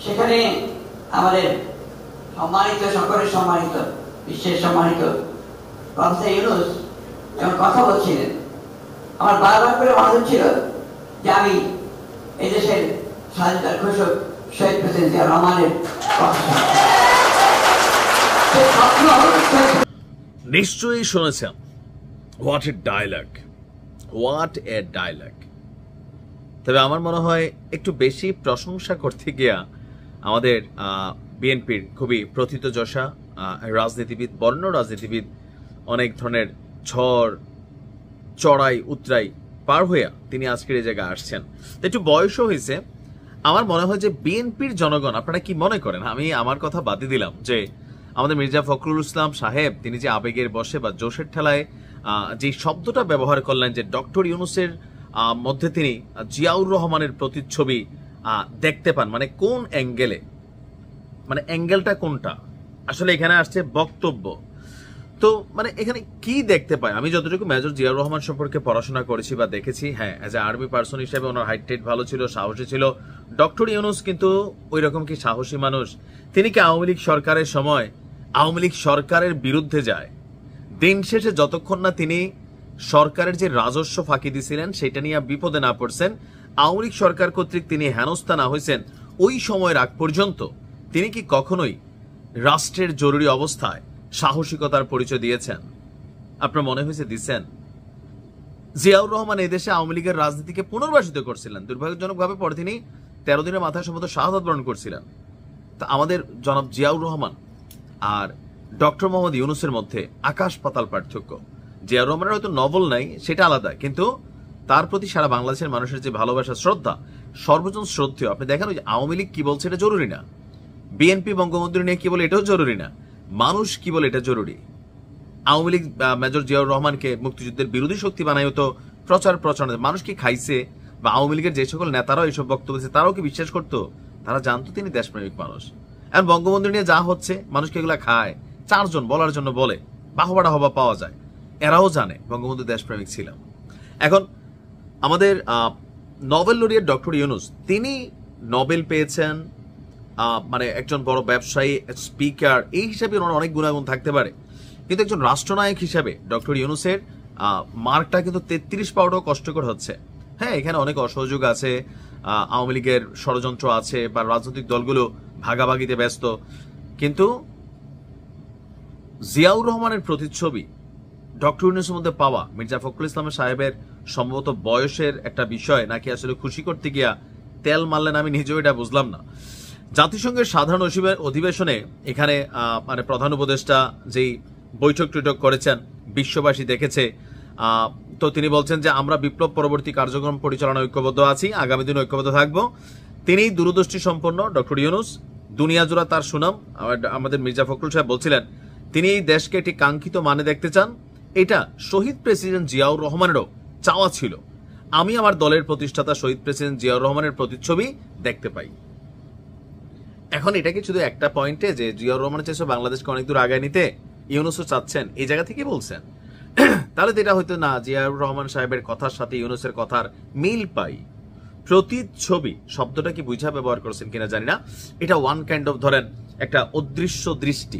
সেখানে আমাদের সম্মানিত, সকলের সম্মানিত, বিশ্বের সম্মানিত প্রফেসর ইউনূস যখন কথা বলছিলেন, আমার বারবার করে মনে হচ্ছিল যে আমি এই দেশের স্বাধীনতার ঘোষক শহীদ প্রেসিডেন্ট জিয়া রহমানের কথা নিশ্চয়ই শুনেছেন। What a dialogue, what a dialogue. তবে আমার মনে হয় একটু বেশি প্রশংসা করতে গিয়া আমাদের বিএনপির খুবই প্রথিতযশা রাজনীতিবিদ, বর্ণ রাজনীতিবিদ অনেক ধরনের ঝড় চড়াই উতরাই পার হইয়া তিনি আজকের এই জায়গায় আসছেন। তো একটু বয়সও হয়েছে। আমার মনে হয় যে বিএনপির জনগণ, আপনারা কি মনে করেন, আমি আমার কথা বাদই দিলাম, যে আমাদের মির্জা ফখরুল ইসলাম সাহেব তিনি যে আবেগের বশে বা জোশের ঠেলায় যে শব্দটা ব্যবহার করলেন যে ডক্টর ইউনূসের মধ্যে তিনি জিয়াউর রহমানের প্রতিচ্ছবি দেখতে পান, মানে কোন অ্যাঙ্গেলে, মানে অ্যাঙ্গেলটা কোনটা, আসলে এখানে আসছে বক্তব্য। তো মানে এখানে কি দেখতে পাই, আমি যতটুকু মেজর জিয়াউর রহমান সম্পর্কে পড়াশোনা করেছি বা দেখেছি, হ্যাঁ অ্যাজ এ আর্মি পার্সন হিসেবে ওনার হাইট টাইট ভালো ছিল, সাহসী ছিল। ডক্টর ইউনূস কিন্তু ওই রকম কি সাহসী মানুষ? তিনি কি আওয়ামী লীগ সরকারের সময় আওয়ামী লীগ সরকারের বিরুদ্ধে যায়? দিন শেষে যতক্ষণ না তিনি সরকারের যে রাজস্ব ফাঁকি দিয়েছিলেন সেটা নিয়ে বিপদে না পড়ছেন, আওয়ামী লীগ সরকার কর্তৃক তিনি হেনস্থা না হয়েছেন, ওই সময়ের আগ পর্যন্ত তিনি কি কখনোই রাষ্ট্রের জরুরি অবস্থায় সাহসিকতার পরিচয় দিয়েছেন? আপনার মনে হয়েছে দিচ্ছেন? জিয়াউর রহমান এদেশে আওয়ামী লীগের রাজনীতিকে পুনর্বাসিত করছিলেন। দুর্ভাগ্যজনকভাবে পরে তিনি 13 দিনের মাথায় সম্ভবত শাহাদাত বরণ করছিলেন। তা আমাদের জনাব জিয়াউর রহমান আর ডক্টর মোহাম্মদ ইউনূসের মধ্যে আকাশ পাতাল পার্থক্য। জিয়াউর রহমানের হয়তো নভেল নাই, সেটা আলাদা, কিন্তু তার প্রতি সারা বাংলাদেশের মানুষের যে ভালোবাসা, শ্রদ্ধা, সর্বজন শ্রদ্ধেয়। আপনি দেখেন ওই আওয়ামী লীগ কি বলছে এটা জরুরি না, বিএনপি বঙ্গবন্ধু নিয়ে কি বলে এটাও জরুরি না, মানুষ কি বলে এটা জরুরি। আওয়ামী লীগ মেজর জিয়াউর রহমানকে মুক্তিযুদ্ধের বিরোধী শক্তি বানাই হতো প্রচারণা, মানুষ কি খাইছে? বা আওয়ামী লীগের যে সকল নেতারাও এইসব বক্তব্য দিচ্ছে তারাও কি বিশ্বাস করতো? তারা জানতো তিনি দেশপ্রেমিক মানুষ। এখন বঙ্গবন্ধু নিয়ে যা হচ্ছে, মানুষকে এগুলা খায়, 4 জন বলার জন্য বলে, বাহবা হবা পাওয়া যায়, এরাও জানে বঙ্গবন্ধু দেশপ্রেমিক ছিলাম। এখন আমাদের নোবেল লরিয়েট ডক্টর ইউনূস, তিনি নোবেল পেয়েছেন, মানে একজন বড় ব্যবসায়ী, স্পিকার, এই হিসাবে ওনার অনেক গুণাগুণ থাকতে পারে, কিন্তু একজন রাষ্ট্রনায়ক হিসাবে ডক্টর ইউনূসের মার্কটা কিন্তু 33 পাওয়াটাও কষ্টকর হচ্ছে। হ্যাঁ, এখানে অনেক অসহযোগ আছে, আওয়ামী লীগের ষড়যন্ত্র আছে, বা রাজনৈতিক দলগুলো ভাগাভাগিতে ব্যস্ত, কিন্তু জিয়াউর রহমানের প্রতিচ্ছবি ডক্টর ইউনূসের মধ্যে পাওয়া, মির্জা ফখরুল ইসলাম সাহেবের সম্ভবত বয়সের একটা বিষয়, নাকি আসলে খুশি করতে গিয়া তেল মারলেন, আমি নিজেও এটা বুঝলাম না। জাতিসংঘের সাধারণ অধিবেশনে এখানে মানে প্রধান উপদেষ্টা যেই বৈঠক টৈঠক করেছেন, বিশ্ববাসী দেখেছে, তো তিনি বলছেন যে আমরা বিপ্লব পরবর্তী কার্যক্রম পরিচালনা ঐক্যবদ্ধ আছি, আগামী দিন ঐক্যবদ্ধ থাকবো। তিনি দূরদৃষ্টি সম্পন্ন ডক্টর ইউনূস, দুনিয়া জোড়া তার সুনাম। আমাদের মির্জা ফখরুল সাহেব বলছিলেন তিনি এই দেশকে একটি কাঙ্ক্ষিত মানে দেখতে চান, এটা শহীদ প্রেসিডেন্ট জিয়াউর রহমানেরও চাওয়া ছিল। আমি আমার দলের প্রতিষ্ঠাতা শহীদ প্রেসিডেন্ট জিয়াউর রহমানের প্রতিচ্ছবি দেখতে পাই। এখন এটা কি শুধু একটা পয়েন্টে যে জিয়াউর রহমানের চেয়ে বাংলাদেশকে অনেক দূর আগায় নিতে ইউনূসও চাচ্ছেন, এই জায়গা থেকে বলছেন? তাহলে তো এটা হয়তো না, জিয়াউর রহমান সাহেবের কথার সাথে ইউনূসের কথার মিল পাই। প্রতিচ্ছবি শব্দটা কি বুঝা ব্যবহার করছেন কিনা জানি না, এটা ওয়ান কাইন্ড অফ, ধরেন একটা অদৃশ্য দৃষ্টি,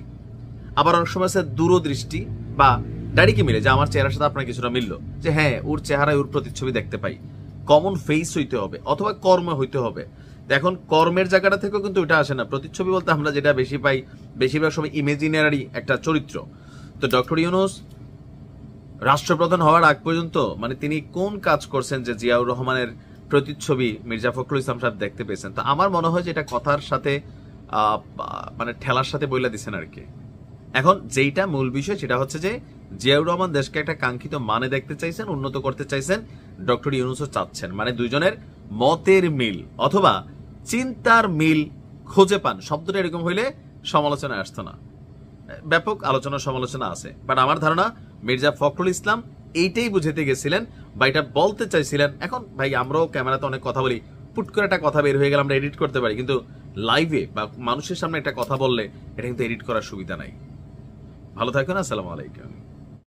আবার অনেক সময় আছে দূরদৃষ্টি, বা ডাইরেক্ট মিলে যে আমার চেহারার সাথে আপনার কিছুটা মিললো, যে হ্যাঁ ওর চেহারায় ওর প্রতিচ্ছবি দেখতে পাই। কমন ফেস হইতে হবে, অথবা কর্ম হইতে হবে। এখন কর্মের জায়গাটা থেকেও কিন্তু এটা আসে না। প্রতিচ্ছবি বলতে আমরা যেটা বেশি পাই, বেশিরভাগ সময় ইমেজিনারি একটা চরিত্র। তো ডক্টর ইউনূস রাষ্ট্রপ্রধান হওয়ার আগ পর্যন্ত মানে তিনি কোন কাজ করছেন যে জিয়াউর রহমানের প্রতিচ্ছবি মির্জা ফখরুল ইসলাম সাহেব দেখতে পেয়েছেন? তো আমার মনে হয় যে এটা কথার সাথে মানে ঠেলার সাথে বইলা দিচ্ছেন আর কি। এখন যেইটা মূল বিষয় সেটা হচ্ছে যে জিয়াউর রহমান দেশকে একটা কাঙ্ক্ষিত মানে দেখতে চাইছেন, উন্নত করতে চাইছেন, ডক্টর ইউনূসও চাচ্ছেন, মানে দুইজনের মতের মিল অথবা চিন্তার মিল খুঁজে পান। শব্দটা এরকম হইলে সমালোচনা আসতো না, ব্যাপক আলোচনা সমালোচনা আছে। বাট আমার ধারণা মির্জা ফখরুল ইসলাম এইটাই বুঝাতে গেছিলেন বা এটা বলতে চাইছিলেন। এখন ভাই আমরাও ক্যামেরাতে অনেক কথা বলি, পুট করে একটা কথা বের হয়ে গেলে আমরা এডিট করতে পারি, কিন্তু লাইভে বা মানুষের সামনে একটা কথা বললে এটা কিন্তু এডিট করার সুবিধা নাই। ভালো থাকুন, আসসালামু আলাইকুম।